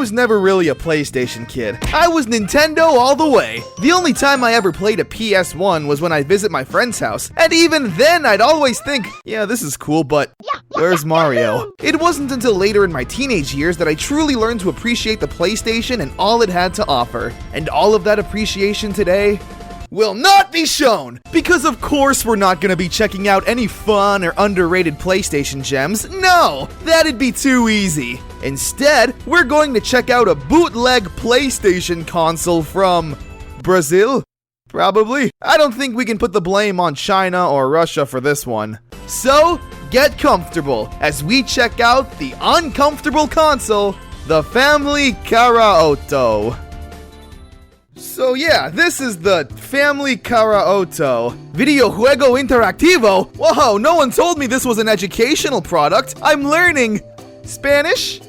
was never really a PlayStation kid. I was Nintendo all the way. The only time I ever played a PS1 was when I'd visit my friend's house, and even then I'd always think, yeah, this is cool, but where's Mario? It wasn't until later in my teenage years that I truly learned to appreciate the PlayStation and all it had to offer. And all of that appreciation today will not be shown! Because of course we're not gonna be checking out any fun or underrated PlayStation gems. No! That'd be too easy. Instead, we're going to check out a bootleg PlayStation console from Brazil? Probably. I don't think we can put the blame on China or Russia for this one. So, get comfortable as we check out the uncomfortable console, the Family Karaoto. So yeah, this is the Family Karaoto. Videojuego interactivo? Whoa, no one told me this was an educational product. I'm learning Spanish?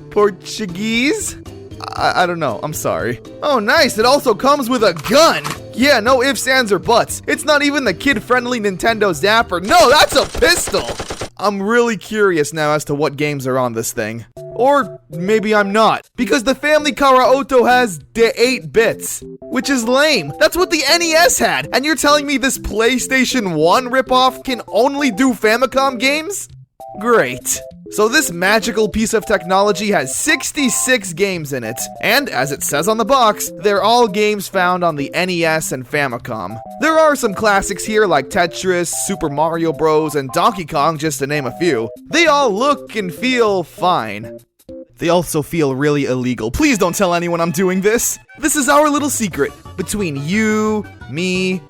Portuguese? I don't know, I'm sorry. Oh nice, it also comes with a gun! Yeah, no ifs, ands, or buts. It's not even the kid-friendly Nintendo Zapper. No, that's a pistol! I'm really curious now as to what games are on this thing. Or maybe I'm not, because the Family Karaoto has the 8 bits, which is lame. That's what the NES had, and you're telling me this PlayStation 1 ripoff can only do Famicom games? Great. So this magical piece of technology has 66 games in it, and as it says on the box, they're all games found on the NES and Famicom. There are some classics here like Tetris, Super Mario Bros, and Donkey Kong, just to name a few. They all look and feel fine. They also feel really illegal. Please don't tell anyone I'm doing this. This is our little secret between you, me,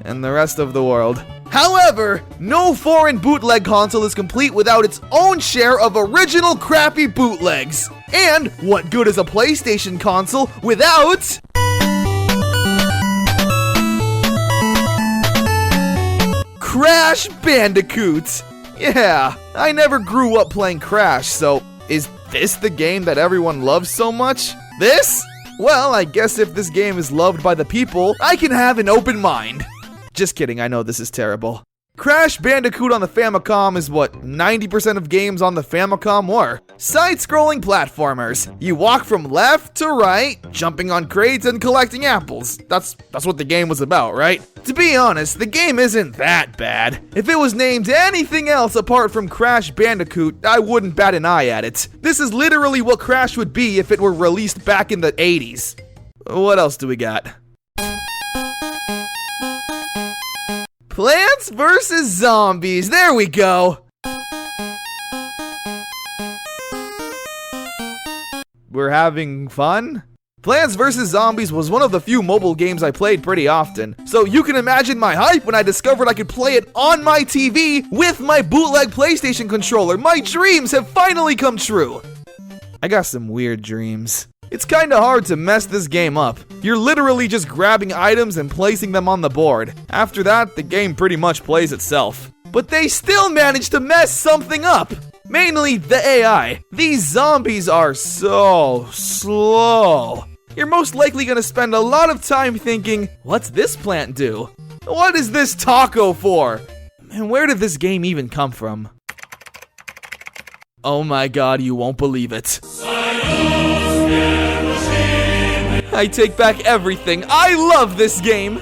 and the rest of the world. However, no foreign bootleg console is complete without its own share of original crappy bootlegs. And what good is a PlayStation console without Crash Bandicoot? Yeah, I never grew up playing Crash, so is this the game that everyone loves so much? This? Well, I guess if this game is loved by the people, I can have an open mind. Just kidding, I know this is terrible. Crash Bandicoot on the Famicom is what 90% of games on the Famicom were. Side-scrolling platformers. You walk from left to right, jumping on crates and collecting apples. That's what the game was about, right? To be honest, the game isn't that bad. If it was named anything else apart from Crash Bandicoot, I wouldn't bat an eye at it. This is literally what Crash would be if it were released back in the 80s. What else do we got? Plants vs. Zombies, there we go! We're having fun? Plants vs. Zombies was one of the few mobile games I played pretty often, so you can imagine my hype when I discovered I could play it on my TV with my bootleg PlayStation controller. My dreams have finally come true! I got some weird dreams. It's kinda hard to mess this game up. You're literally just grabbing items and placing them on the board. After that, the game pretty much plays itself. But they still managed to mess something up! Mainly the AI. These zombies are so slow. You're most likely gonna spend a lot of time thinking, what's this plant do? What is this taco for? And where did this game even come from? Oh my god, you won't believe it. I take back everything. I love this game.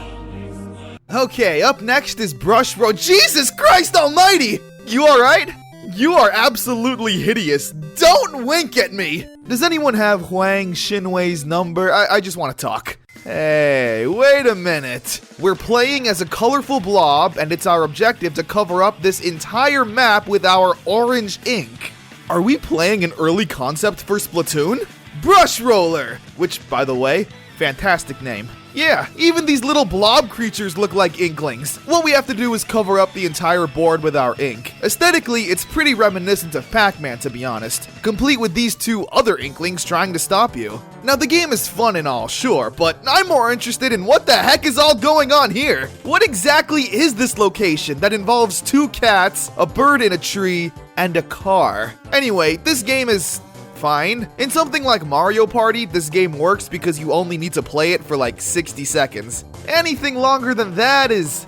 Okay, up next is Brush Road. Jesus Christ almighty! You alright? You are absolutely hideous. Don't wink at me! Does anyone have Huang Xinwei's number? I just want to talk. Hey, wait a minute. We're playing as a colorful blob, and it's our objective to cover up this entire map with our orange ink. Are we playing an early concept for Splatoon? Brush Roller! Which, by the way, fantastic name. Yeah, even these little blob creatures look like inklings. What we have to do is cover up the entire board with our ink. Aesthetically, it's pretty reminiscent of Pac-Man, to be honest, complete with these two other inklings trying to stop you. Now, the game is fun and all, sure, but I'm more interested in what the heck is all going on here? What exactly is this location that involves 2 cats, a bird in a tree, and a car? Anyway, this game is fine. In something like Mario Party, this game works because you only need to play it for like 60 seconds. Anything longer than that is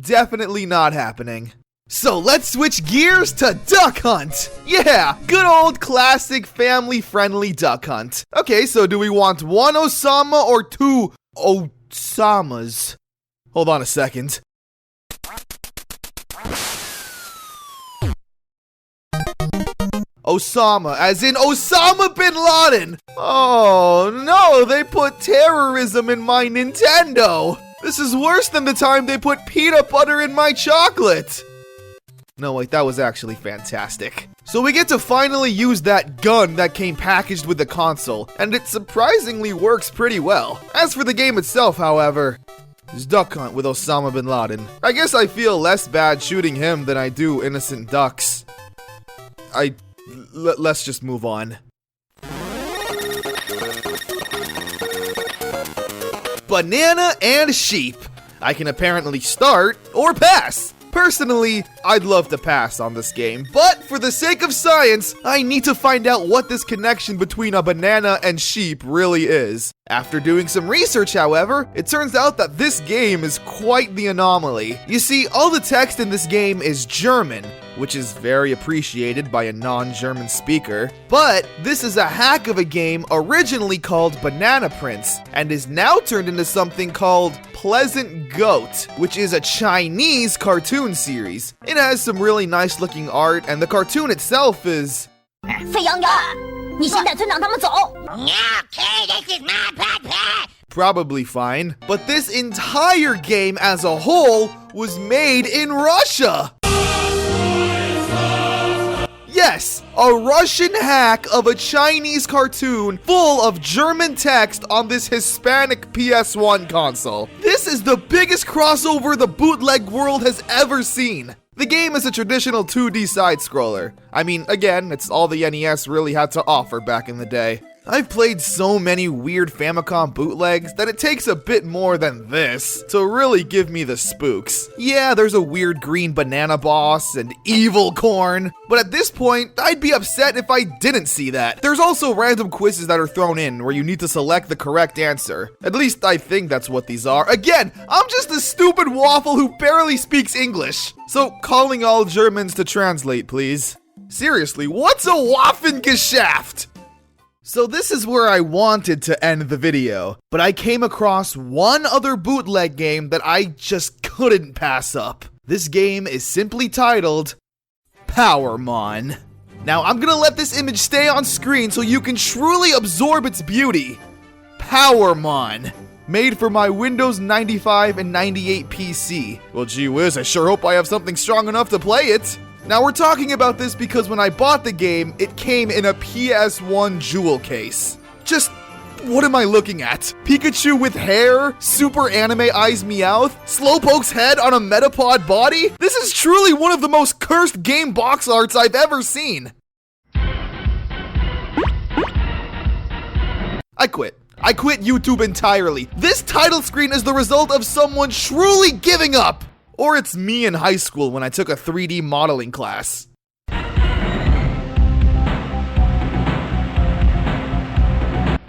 definitely not happening. So let's switch gears to Duck Hunt. Yeah, good old classic family-friendly Duck Hunt. Okay, so do we want one Osama or two Osamas? Hold on a second. Osama, as in Osama bin Laden. Oh no, they put terrorism in my Nintendo. This is worse than the time they put peanut butter in my chocolate. No, wait, that was actually fantastic. So we get to finally use that gun that came packaged with the console, and it surprisingly works pretty well. As for the game itself, however, it's Duck Hunt with Osama bin Laden. I guess I feel less bad shooting him than I do innocent ducks. Let's just move on. Banana and sheep. I can apparently start or pass. Personally, I'd love to pass on this game, but for the sake of science, I need to find out what this connection between a banana and sheep really is. After doing some research, however, it turns out that this game is quite the anomaly. You see, all the text in this game is German, which is very appreciated by a non-German speaker. But this is a hack of a game originally called Banana Prince, and is now turned into something called Pleasant Goat, which is a Chinese cartoon series. It has some really nice looking art, and the cartoon itself is... probably fine, but this entire game as a whole was made in Russia! Yes, a Russian hack of a Chinese cartoon full of German text on this Hispanic PS1 console. This is the biggest crossover the bootleg world has ever seen. The game is a traditional 2D side-scroller. I mean, again, it's all the NES really had to offer back in the day. I've played so many weird Famicom bootlegs that it takes a bit more than this to really give me the spooks. Yeah, there's a weird green banana boss and evil corn, but at this point, I'd be upset if I didn't see that. There's also random quizzes that are thrown in where you need to select the correct answer. At least I think that's what these are. Again, I'm just a stupid waffle who barely speaks English. So calling all Germans to translate, please. Seriously, what's a Waffengeschäft? So this is where I wanted to end the video, but I came across one other bootleg game that I just couldn't pass up. This game is simply titled Maan. Now I'm gonna let this image stay on screen so you can truly absorb its beauty. Maan. Made for my Windows 95 and 98 PC. Well, gee whiz, I sure hope I have something strong enough to play it. Now we're talking about this because when I bought the game, it came in a PS1 jewel case. Just, what am I looking at? Pikachu with hair? Super anime eyes Meowth? Slowpoke's head on a Metapod body? This is truly one of the most cursed game box arts I've ever seen. I quit YouTube entirely. This title screen is the result of someone truly giving up. Or it's me in high school when I took a 3D modeling class.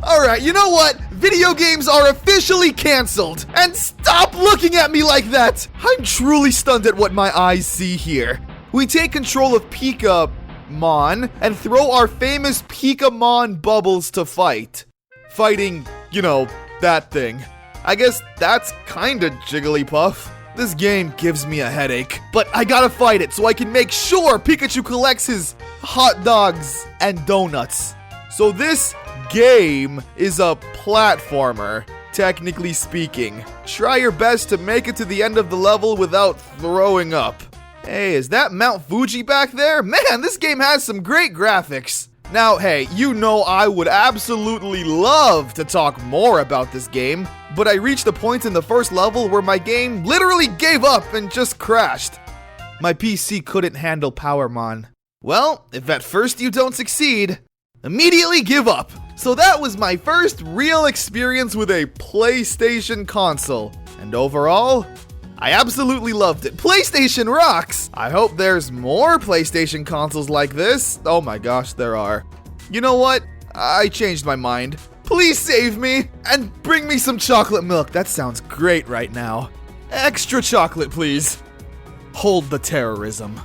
Alright, you know what? Video games are officially cancelled. And stop looking at me like that! I'm truly stunned at what my eyes see here. We take control of Maan and throw our famous Maan bubbles to fight. Fighting, you know, that thing. I guess that's kinda Jigglypuff. This game gives me a headache, but I gotta fight it so I can make sure Pikachu collects his hot dogs and donuts. So this game is a platformer, technically speaking. Try your best to make it to the end of the level without throwing up. Hey, is that Mount Fuji back there? Man, this game has some great graphics. Now, hey, you know I would absolutely love to talk more about this game, but I reached a point in the first level where my game literally gave up and just crashed. My PC couldn't handle Maan. Well, if at first you don't succeed, immediately give up. So that was my first real experience with a PlayStation console, and overall, I absolutely loved it. PlayStation rocks! I hope there's more PlayStation consoles like this. Oh my gosh, there are. You know what? I changed my mind. Please save me and bring me some chocolate milk. That sounds great right now. Extra chocolate, please. hold the terrorism.